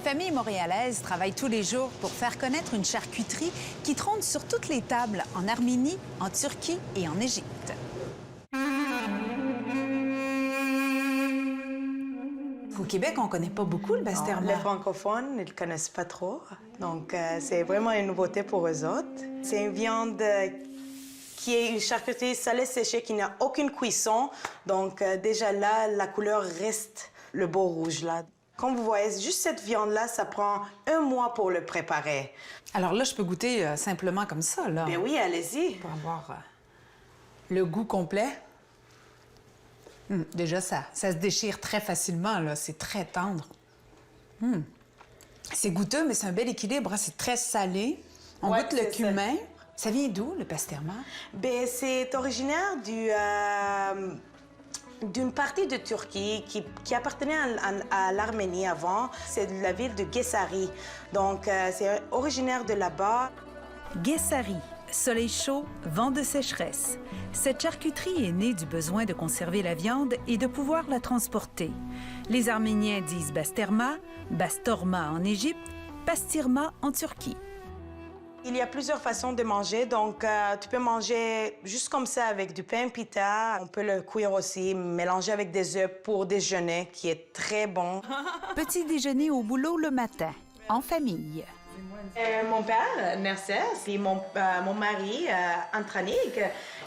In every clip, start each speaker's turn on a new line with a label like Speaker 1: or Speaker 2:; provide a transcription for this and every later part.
Speaker 1: La famille montréalaise travaille tous les jours pour faire connaître une charcuterie qui trône sur toutes les tables en Arménie, en Turquie et en Égypte. Au Québec, on ne connaît pas beaucoup le basterma.
Speaker 2: Les francophones, ils ne connaissent pas trop. Donc, c'est vraiment une nouveauté pour eux autres. C'est une viande qui est une charcuterie salée séchée qui n'a aucune cuisson. Donc, déjà là, la couleur reste le beau rouge, là. Comme vous voyez, juste cette viande-là, ça prend 1 mois pour le préparer.
Speaker 1: Alors là, je peux goûter simplement comme ça, là.
Speaker 2: Ben oui, allez-y.
Speaker 1: Pour avoir le goût complet. Déjà, ça se déchire très facilement, là. C'est très tendre. C'est goûteux, mais c'est un bel équilibre. Hein. C'est très salé. On goûte le cumin. Ça vient d'où, le basterma? Ben,
Speaker 2: c'est originaire d'une partie de Turquie qui appartenait à l'Arménie avant. C'est de la ville de Guessari. Donc, c'est originaire de là-bas.
Speaker 3: Guessari, soleil chaud, vent de sécheresse. Cette charcuterie est née du besoin de conserver la viande et de pouvoir la transporter. Les Arméniens disent basterma, bastorma en Égypte, pastirma en Turquie.
Speaker 2: Il y a plusieurs façons de manger, donc tu peux manger juste comme ça avec du pain pita. On peut le cuire aussi, mélanger avec des œufs pour déjeuner, qui est très bon.
Speaker 3: Petit déjeuner au boulot le matin, en famille.
Speaker 2: Mon père, Nerses, et mon mari, Antranik,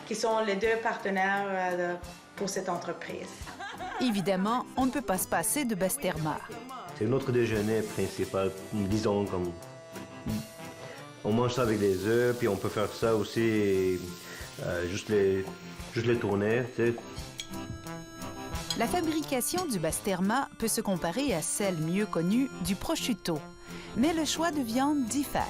Speaker 2: qui sont les 2 partenaires pour cette entreprise.
Speaker 3: Évidemment, on ne peut pas se passer de basterma.
Speaker 4: C'est notre déjeuner principal, disons comme... On mange ça avec des œufs, puis on peut faire ça aussi, juste les tourner, tu sais.
Speaker 3: La fabrication du basterma peut se comparer à celle mieux connue du prosciutto, mais le choix de viande diffère.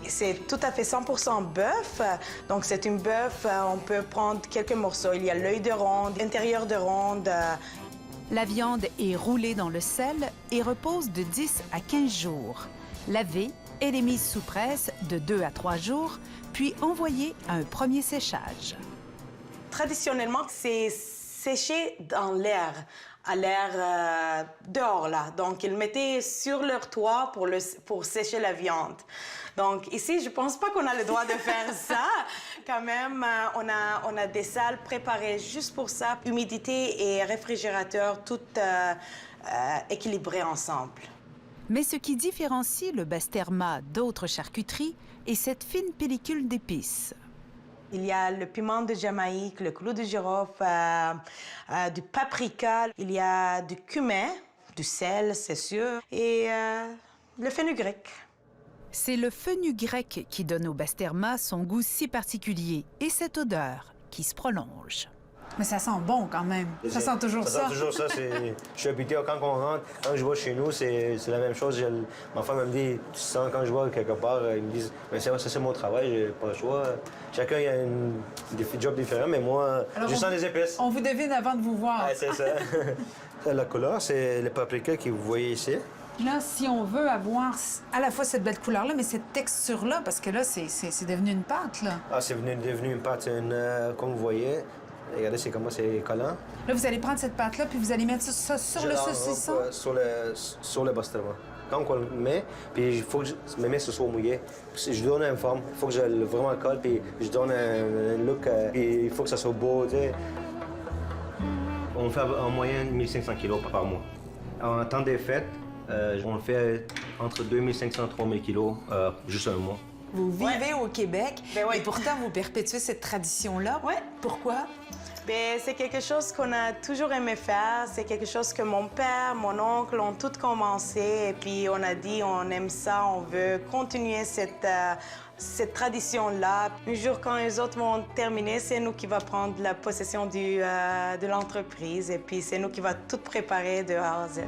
Speaker 2: C'est tout à fait 100% bœuf, donc c'est une bœuf, on peut prendre quelques morceaux. Il y a l'œil de ronde, l'intérieur de ronde.
Speaker 3: La viande est roulée dans le sel et repose de 10 à 15 jours. Lavée, elle est mise sous presse de 2 à 3 jours, puis envoyée à un premier séchage.
Speaker 2: Traditionnellement, c'est séché dans l'air, à l'air dehors, là. Donc, ils mettaient sur leur toit pour sécher la viande. Donc, ici, je pense pas qu'on a le droit de faire ça. Quand même, on a des salles préparées juste pour ça. Humidité et réfrigérateur, tout équilibré ensemble.
Speaker 3: Mais ce qui différencie le basterma d'autres charcuteries est cette fine pellicule d'épices.
Speaker 2: Il y a le piment de Jamaïque, le clou de girofle, du paprika, il y a du cumin, du sel, c'est sûr, et le fenugrec.
Speaker 3: C'est le fenugrec qui donne au basterma son goût si particulier et cette odeur qui se prolonge.
Speaker 1: Mais ça sent bon quand même. Ça sent toujours ça.
Speaker 4: Ça sent toujours ça. Je suis habitué quand on rentre. Quand je vois chez nous, c'est la même chose. Ma femme me dit, tu sens quand je vois quelque part, ils me disent, mais ça c'est mon travail, j'ai pas le choix. Chacun a des jobs différents, mais moi, je sens les épices.
Speaker 1: On vous devine avant de vous voir.
Speaker 4: Ouais, c'est ça. La couleur, c'est le paprika que vous voyez ici.
Speaker 1: Là, si on veut avoir à la fois cette belle couleur-là, mais cette texture-là, parce que là, c'est devenu une pâte, là.
Speaker 4: Ah, c'est devenu une pâte, comme vous voyez. Regardez, c'est comment c'est collant.
Speaker 1: Là, vous allez prendre cette pâte-là, puis vous allez mettre ça sur le saucisson?
Speaker 4: Sur le basterma. Quand on le met, puis il faut que mes mains se soient mouillées. Je donne une forme, il faut que je le vraiment colle, puis je donne un look, puis il faut que ça soit beau, tu sais. On fait en moyenne 1500 kilos par mois. En temps des fêtes, on fait entre 2500 et 3000 kilos juste un mois.
Speaker 1: Vous vivez au Québec,
Speaker 2: oui.
Speaker 1: et pourtant vous perpétuez cette tradition-là.
Speaker 2: Oui.
Speaker 1: Pourquoi?
Speaker 2: Bien, c'est quelque chose qu'on a toujours aimé faire. C'est quelque chose que mon père, mon oncle ont tout commencé. Et puis on a dit, on aime ça, on veut continuer cette tradition-là. Un jour, quand les autres vont terminer, c'est nous qui va prendre la possession de l'entreprise. Et puis c'est nous qui va tout préparer de A à Z.